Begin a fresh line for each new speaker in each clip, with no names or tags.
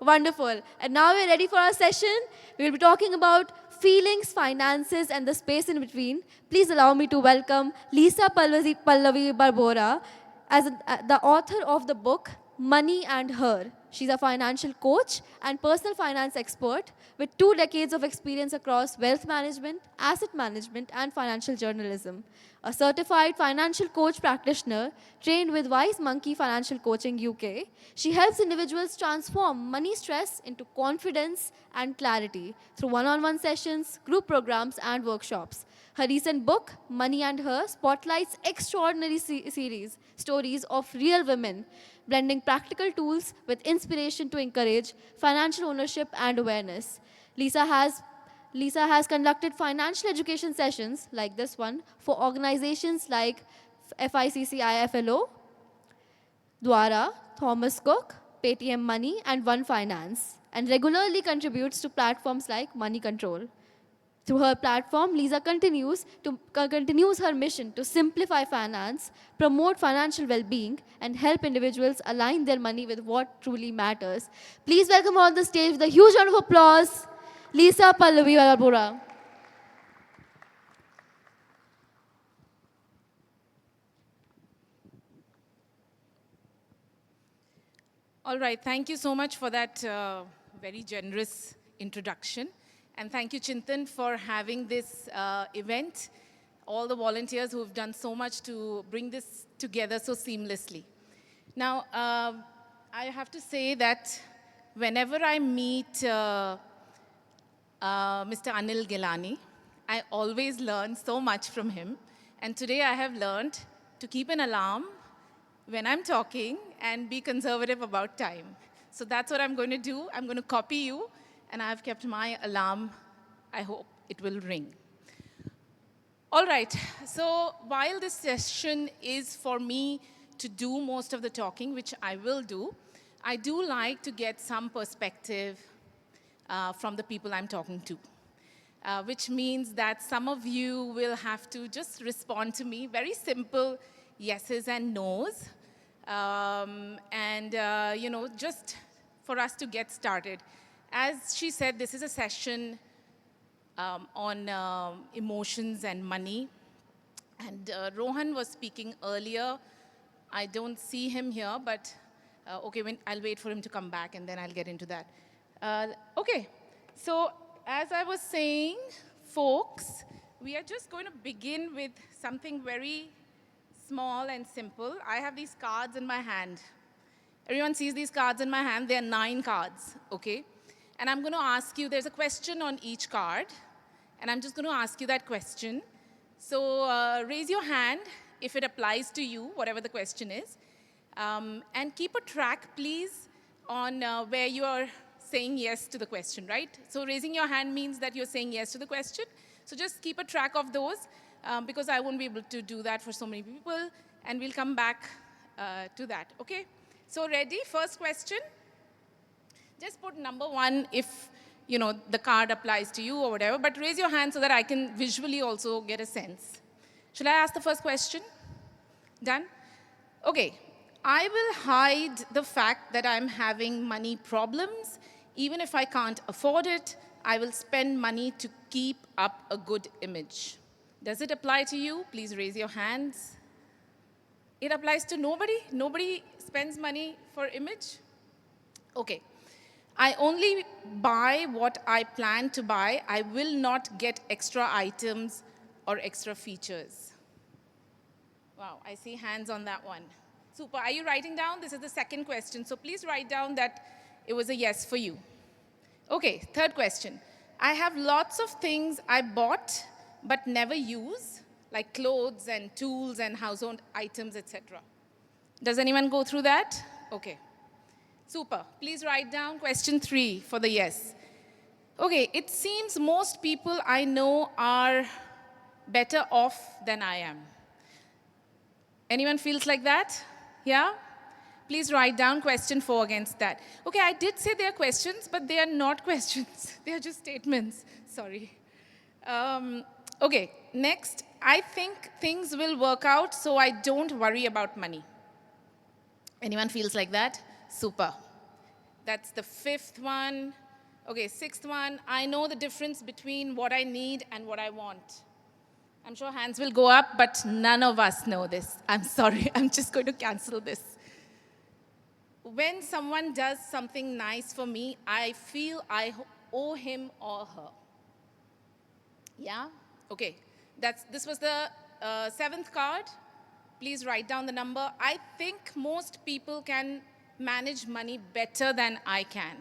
Wonderful. And now we're ready for our session. We'll be talking about feelings, finances, and the space in between. Please allow me to welcome Lisa Pallavi Barbora as the author of the book Money and Her. She's a financial coach and personal finance expert with 2 decades of experience across wealth management, asset management, and financial journalism. A certified financial coach practitioner trained with Wise Monkey Financial Coaching UK, she helps individuals transform money stress into confidence and clarity through one-on-one sessions, group programs, and workshops. Her recent book, Money and Her, spotlights extraordinary series, stories of real women, blending practical tools with inspiration to encourage financial ownership and awareness. Lisa has conducted financial education sessions like this one for organizations like FICCIFLO, Dwara, Thomas Cook, Paytm Money, and One Finance, and regularly contributes to platforms like Money Control. Through her platform, Lisa continues her mission to simplify finance, promote financial well-being, and help individuals align their money with what truly matters. Please welcome her on the stage with a huge round of applause, Lisa Pallavi Barbora.
All right, thank you so much for that very generous introduction. And thank you, Chintan, for having this event, all the volunteers who have done so much to bring this together so seamlessly. Now, I have to say that whenever I meet Mr. Anil Gilani, I always learn so much from him. And today I have learned to keep an alarm when I'm talking and be conservative about time. So that's what I'm going to do. I'm going to copy you, and I've kept my alarm. I hope it will ring. All right, so while this session is for me to do most of the talking, which I will do, I do like to get some perspective from the people I'm talking to, which means that some of you will have to just respond to me, very simple yeses and nos, just for us to get started. As she said, this is a session on emotions and money. And Rohan was speaking earlier. I don't see him here, but okay, I'll wait for him to come back and then I'll get into that. Okay, so as I was saying, folks, we are just going to begin with something very small and simple. I have these cards in my hand. Everyone sees these cards in my hand. There are 9 cards, okay? And I'm going to ask you, there's a question on each card, and I'm just going to ask you that question. So raise your hand if it applies to you, whatever the question is. And keep a track, please, on where you are saying yes to the question, right? So raising your hand means that you're saying yes to the question. So just keep a track of those, because I won't be able to do that for so many people, and we'll come back to that, okay? So ready? First question. Just put number 1 if the card applies to you or whatever, but raise your hand so that I can visually also get a sense. Should I ask the first question? Done? Okay. I will hide the fact that I'm having money problems. Even if I can't afford it, I will spend money to keep up a good image. Does it apply to you? Please raise your hands. It applies to nobody? Nobody spends money for image? Okay. I only buy what I plan to buy. I will not get extra items or extra features. Wow, I see hands on that one. Super. Are you writing down? This is the second question. So please write down that it was a yes for you. Okay, third question. I have lots of things I bought but never use, like clothes and tools and household items, etc. Does anyone go through that? Okay. Super. Please write down question 3 for the yes. Okay, it seems most people I know are better off than I am. Anyone feels like that? Yeah? Please write down question 4 against that. Okay, I did say they are questions, but they are not questions. They are just statements. Sorry. Okay, next. I think things will work out, so I don't worry about money. Anyone feels like that? Super. That's the fifth one. Okay, sixth one. I know the difference between what I need and what I want. I'm sure hands will go up, but none of us know this. I'm sorry, I'm just going to cancel this. When someone does something nice for me, I feel I owe him or her. Yeah? Okay. This was the seventh card. Please write down the number. I think most people can manage money better than I can.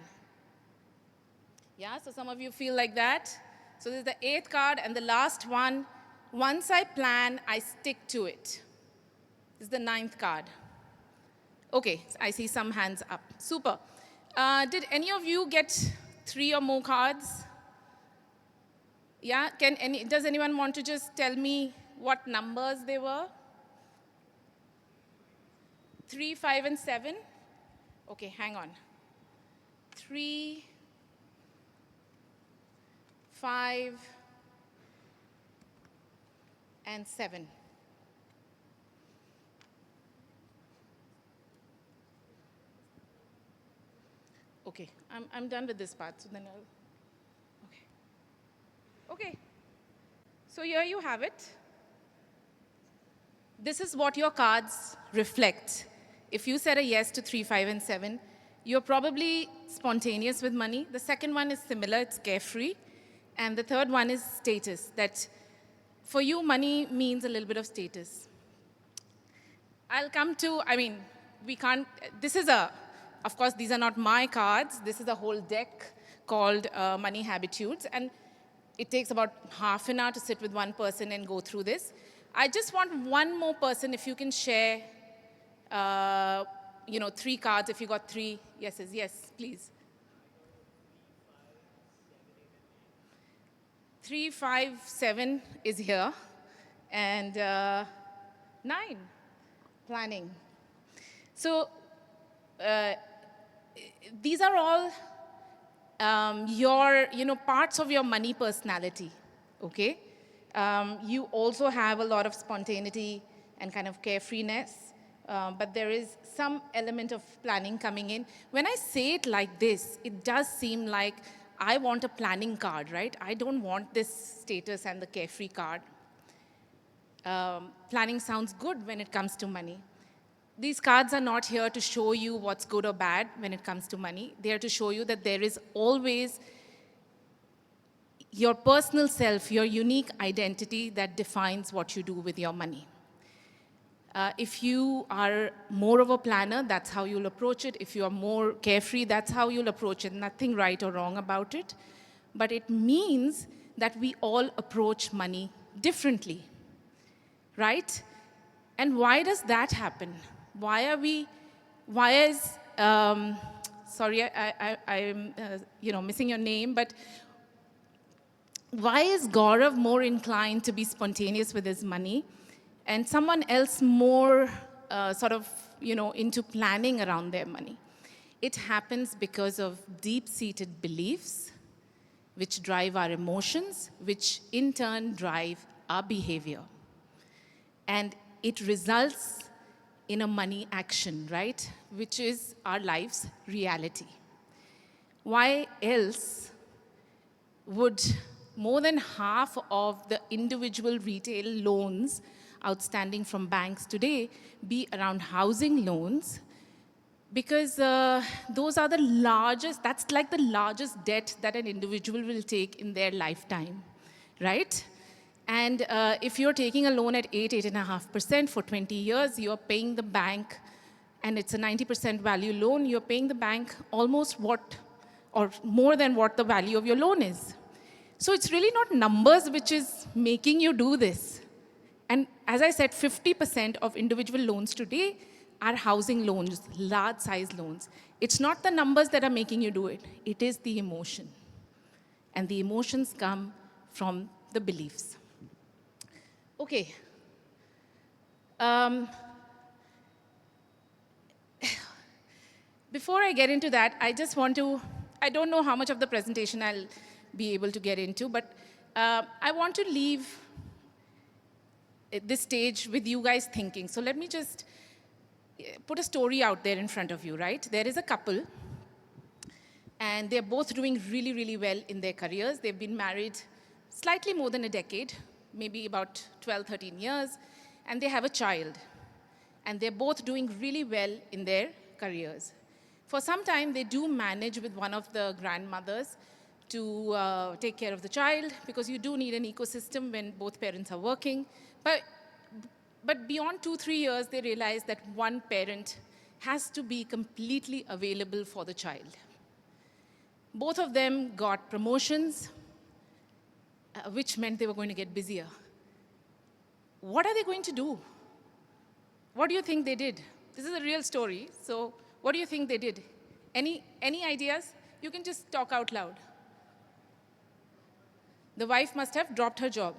Yeah, so some of you feel like that. So this is the eighth card, and the last one. Once I plan, I stick to it. This is the ninth card. Okay, I see some hands up. Super. Did any of you get 3 or more cards? Yeah, does anyone want to just tell me what numbers they were? 3, 5, and 7? Okay, hang on. 3, 5, and 7. Okay, I'm done with this part, so then I'll, okay, so here you have it. This is what your cards reflect. If you said a yes to 3, 5, and 7, you're probably spontaneous with money. The second one is similar, it's carefree. And the third one is status, that for you, money means a little bit of status. I'll come to, we can't, of course, these are not my cards. This is a whole deck called Money Habitudes. And it takes about half an hour to sit with one person and go through this. I just want one more person, if you can share, 3 cards, if you got 3 yeses. Yes, please. 3, 5, 7 is here. And 9, planning. So these are all your, parts of your money personality, okay? You also have a lot of spontaneity and kind of carefreeness, but there is some element of planning coming in. When I say it like this, it does seem like I want a planning card, right? I don't want this status and the carefree card. Planning sounds good when it comes to money. These cards are not here to show you what's good or bad when it comes to money. They are to show you that there is always your personal self, your unique identity that defines what you do with your money. If you are more of a planner, that's how you'll approach it. If you are more carefree, that's how you'll approach it. Nothing right or wrong about it. But it means that we all approach money differently, right? And why does that happen? Sorry, I'm missing your name, but why is Gaurav more inclined to be spontaneous with his money and someone else more into planning around their money? It happens because of deep-seated beliefs, which drive our emotions, which in turn drive our behavior. And it results in a money action, right? Which is our life's reality. Why else would more than half of the individual retail loans outstanding from banks today be around housing loans? Because those are the largest, that's like the largest debt that an individual will take in their lifetime, right? And if you're taking a loan at 8.5% for 20 years, you're paying the bank, and it's a 90% value loan, you're paying the bank almost what, or more than what the value of your loan is. So it's really not numbers which is making you do this. And as I said, 50% of individual loans today are housing loans, large size loans. It's not the numbers that are making you do it. It is the emotion. And the emotions come from the beliefs. Okay. Before I get into that, I just want to, I don't know how much of the presentation I'll be able to get into, but I want to leave this stage with you guys thinking. So let me just put a story out there in front of you, right? There is a couple, And they're both doing really, really well in their careers. They've been married slightly more than a decade, maybe about 12, 13 years, and they have a child. And they're both doing really well in their careers. For some time, they do manage with one of the grandmothers to take care of the child, because you do need an ecosystem when both parents are working. But beyond 2, 3 years, they realize that one parent has to be completely available for the child. Both of them got promotions, which meant they were going to get busier. What are they going to do? What do you think they did? This is a real story, so what do you think they did? Any ideas? You can just talk out loud. The wife must have dropped her job.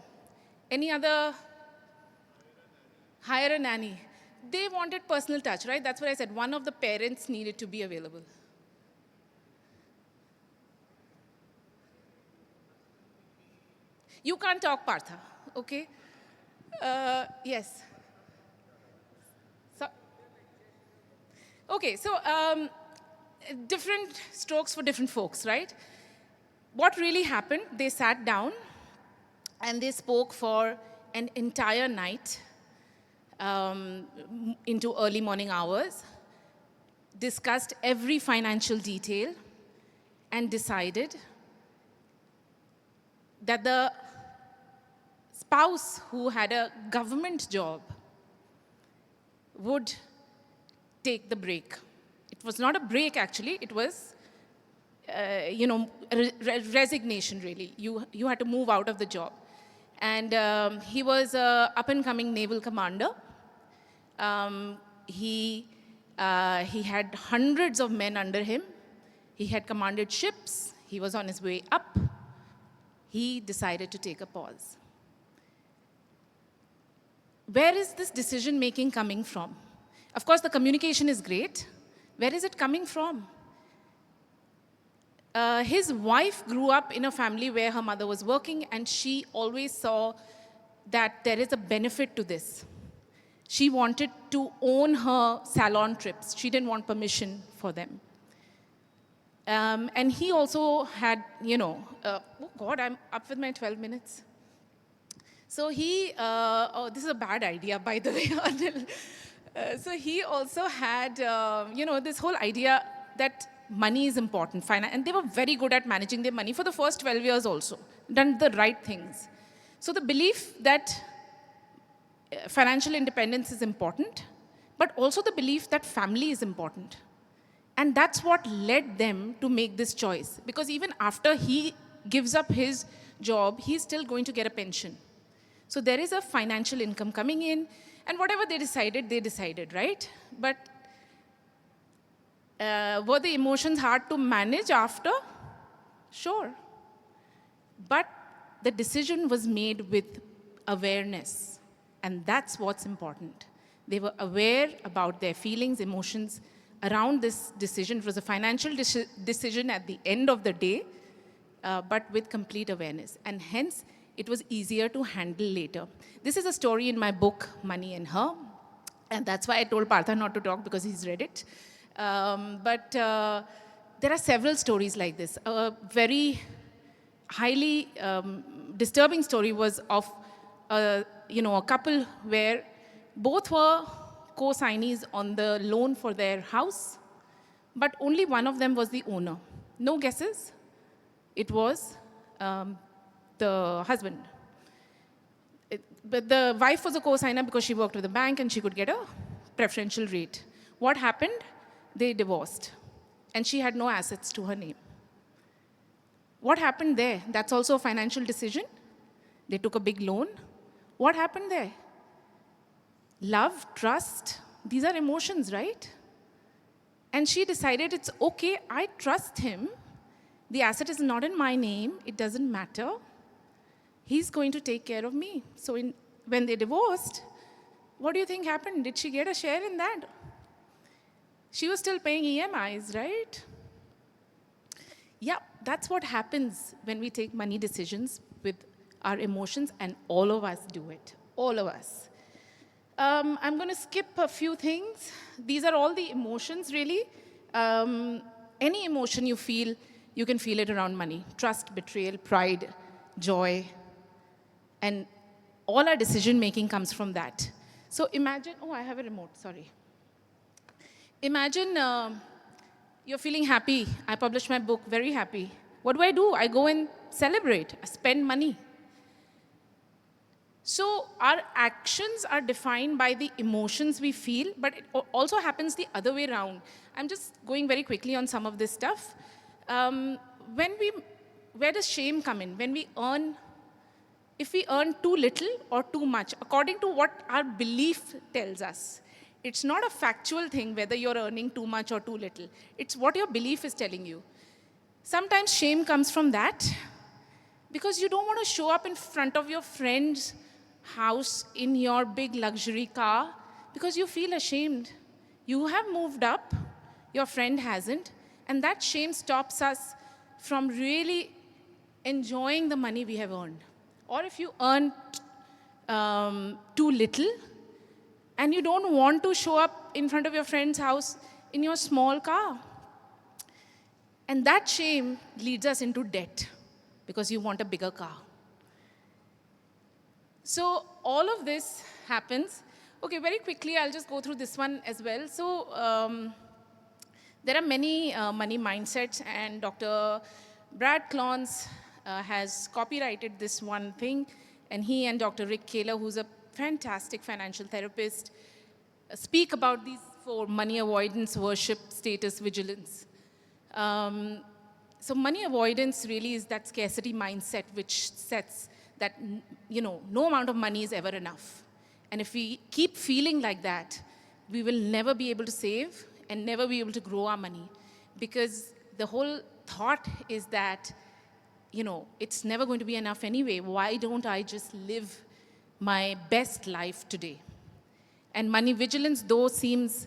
Any other? Hire a nanny. They wanted personal touch, right? That's what I said. One of the parents needed to be available. You can't talk, Partha, okay? Yes. So, okay, so different strokes for different folks, right? What really happened, they sat down and they spoke for an entire night into early morning hours, discussed every financial detail, and decided that the spouse who had a government job would take the break. It was not a break, actually. It was, resignation, really. You had to move out of the job. And he was an up-and-coming naval commander. He had hundreds of men under him. He had commanded ships. He was on his way up. He decided to take a pause. Where is this decision-making coming from? Of course, the communication is great. Where is it coming from? His wife grew up in a family where her mother was working, and she always saw that there is a benefit to this. She wanted to own her salon trips. She didn't want permission for them. And he also had, oh God, I'm up with my 12 minutes. So this is a bad idea, by the way, Anil. So he also had, this whole idea that money is important. And they were very good at managing their money for the first 12 years also, done the right things. So the belief that financial independence is important, but also the belief that family is important. And that's what led them to make this choice. Because even after he gives up his job, he's still going to get a pension. So there is a financial income coming in, and whatever they decided, right? But were the emotions hard to manage after? Sure. But the decision was made with awareness, and that's what's important. They were aware about their feelings, emotions around this decision. It was a financial decision at the end of the day, but with complete awareness. And hence, it was easier to handle later. This is a story in my book, Money and Her. And that's why I told Partha not to talk, because he's read it. But there are several stories like this. A very highly disturbing story was of a couple where both were co-signees on the loan for their house, but only one of them was the owner. No guesses? It was the husband. But the wife was a co-signer because she worked with the bank and she could get a preferential rate. What happened? They divorced, and she had no assets to her name. What happened there? That's also a financial decision. They took a big loan. What happened there? Love, trust, these are emotions, right? And she decided, it's okay, I trust him. The asset is not in my name. It doesn't matter. He's going to take care of me. So when they divorced, what do you think happened? Did she get a share in that? She was still paying EMIs, right? Yeah, that's what happens when we take money decisions with our emotions, and all of us do it, all of us. I'm going to skip a few things. These are all the emotions, really. any emotion you feel, you can feel it around money. Trust, betrayal, pride, joy, and all our decision making comes from that. So imagine, oh, I have a remote, sorry. Imagine you're feeling happy. I published my book, very happy. What do? I go and celebrate, I spend money. So our actions are defined by the emotions we feel, but it also happens the other way around. I'm just going very quickly on some of this stuff. Um, where does shame come in? If we earn too little or too much, according to what our belief tells us. It's not a factual thing whether you're earning too much or too little. It's what your belief is telling you. Sometimes shame comes from that because you don't want to show up in front of your friend's house in your big luxury car because you feel ashamed. You have moved up, your friend hasn't, and that shame stops us from really enjoying the money we have earned. Or if you earn too little and you don't want to show up in front of your friend's house in your small car. And that shame leads us into debt because you want a bigger car. So all of this happens. Okay, very quickly, I'll just go through this one as well. So there are many money mindsets, and Dr. Brad Clons has copyrighted this one thing, and he and Dr. Rick Kaler, who's a fantastic financial therapist, speak about these 4: money avoidance, worship, status, vigilance. So money avoidance really is that scarcity mindset which sets that, no amount of money is ever enough. And if we keep feeling like that, we will never be able to save and never be able to grow our money. Because the whole thought is that, it's never going to be enough anyway. Why don't I just live my best life today? And money vigilance, though, seems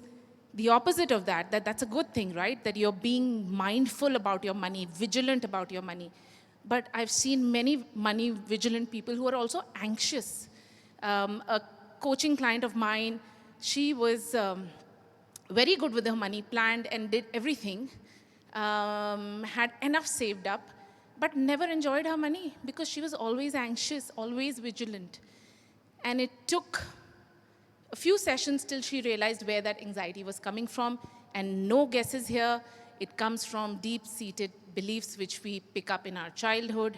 the opposite of that, that's a good thing, right? That you're being mindful about your money, vigilant about your money. But I've seen many money vigilant people who are also anxious. A coaching client of mine, she was very good with her money, planned and did everything, had enough saved up, but never enjoyed her money because she was always anxious, always vigilant. And it took a few sessions till she realized where that anxiety was coming from. And no guesses here. It comes from deep-seated beliefs which we pick up in our childhood,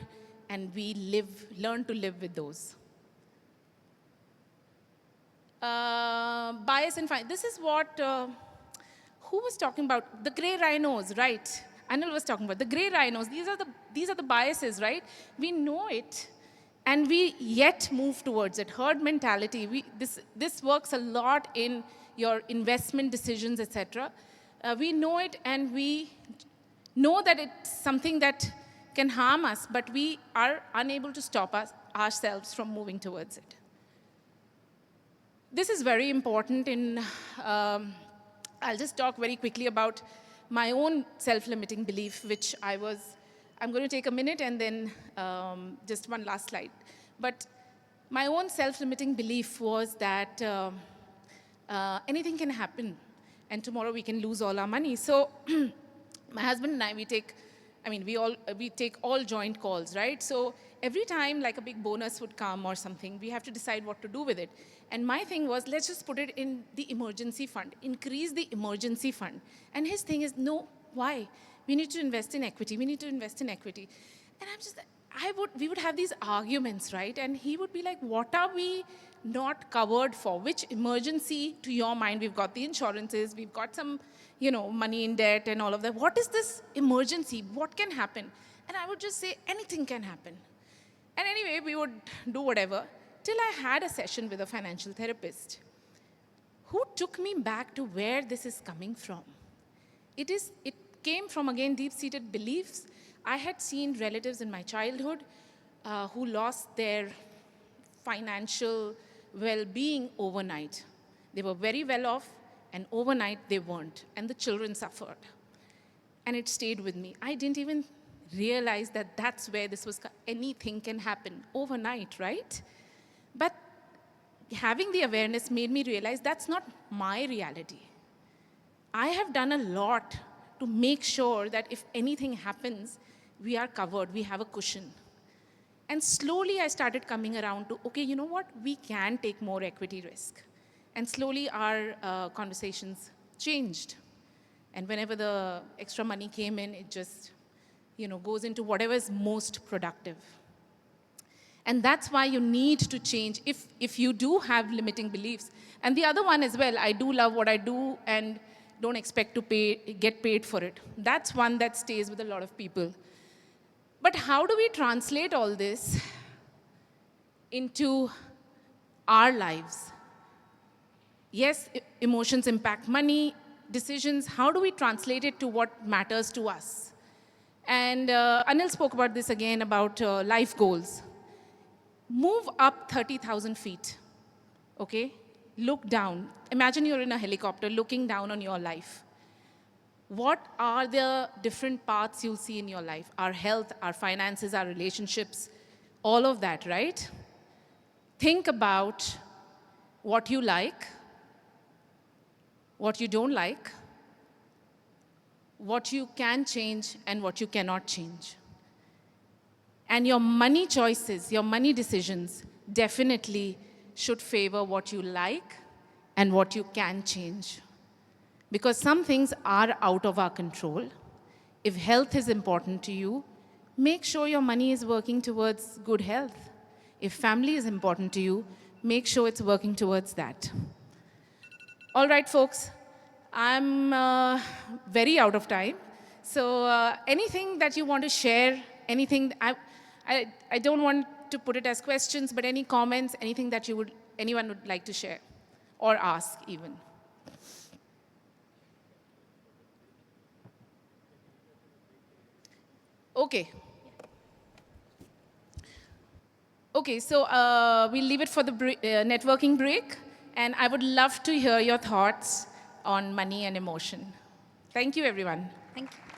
and we learn to live with those. Bias and finance. This is what, who was talking about? The gray rhinos, right? Anil was talking about the gray rhinos. These are the biases, right? We know it, and we yet move towards it. Herd mentality. This works a lot in your investment decisions, etc. We know it, and we know that it's something that can harm us, but we are unable to stop ourselves from moving towards it. This is very important I'll just talk very quickly about my own self-limiting belief, which I'm going to take a minute and then just one last slide. But my own self-limiting belief was that anything can happen, and tomorrow we can lose all our money. So my husband and I, we take all joint calls, right? So every time like a big bonus would come or something, we have to decide what to do with it. And my thing was, let's just put it in the emergency fund, increase the emergency fund. And his thing is, no, why? We need to invest in equity. We need to invest in equity. And we would have these arguments, right? And he would be like, what are we not covered for? Which emergency, to your mind? We've got the insurances, we've got some, money in debt and all of that. What is this emergency? What can happen? And I would just say, anything can happen. And anyway, we would do whatever, till I had a session with a financial therapist who took me back to where this is coming from. It came from, again, deep-seated beliefs. I had seen relatives in my childhood who lost their financial well-being overnight. They were very well off, and overnight they weren't, and the children suffered. And it stayed with me. I didn't even realize that that's where this was. Anything can happen overnight, right? But having the awareness made me realize that's not my reality. I have done a lot to make sure that if anything happens, we are covered, we have a cushion. And slowly I started coming around to, okay, you know what? We can take more equity risk. And slowly our conversations changed. And whenever the extra money came in, it just, goes into whatever is most productive. And that's why you need to change if you do have limiting beliefs. And the other one as well, I do love what I do and don't expect to get paid for it. That's one that stays with a lot of people. But how do we translate all this into our lives? Yes, emotions impact money, decisions. How do we translate it to what matters to us? And Anil spoke about this again, about life goals. Move up 30,000 feet, okay? Look down. Imagine you're in a helicopter looking down on your life. What are the different paths you'll see in your life? Our health, our finances, our relationships, all of that, right? Think about what you like, what you don't like, what you can change, and what you cannot change. And your money choices, your money decisions definitely should favor what you like and what you can change. Because some things are out of our control. If health is important to you, make sure your money is working towards good health. If family is important to you, make sure it's working towards that. All right, folks, I'm very out of time. So anything that you want to share, anything, I don't want to put it as questions, but any comments, anything that anyone would like to share or ask even. Okay. Okay, so we'll leave it for the networking break, and I would love to hear your thoughts on money and emotion. Thank you, everyone.
Thank you.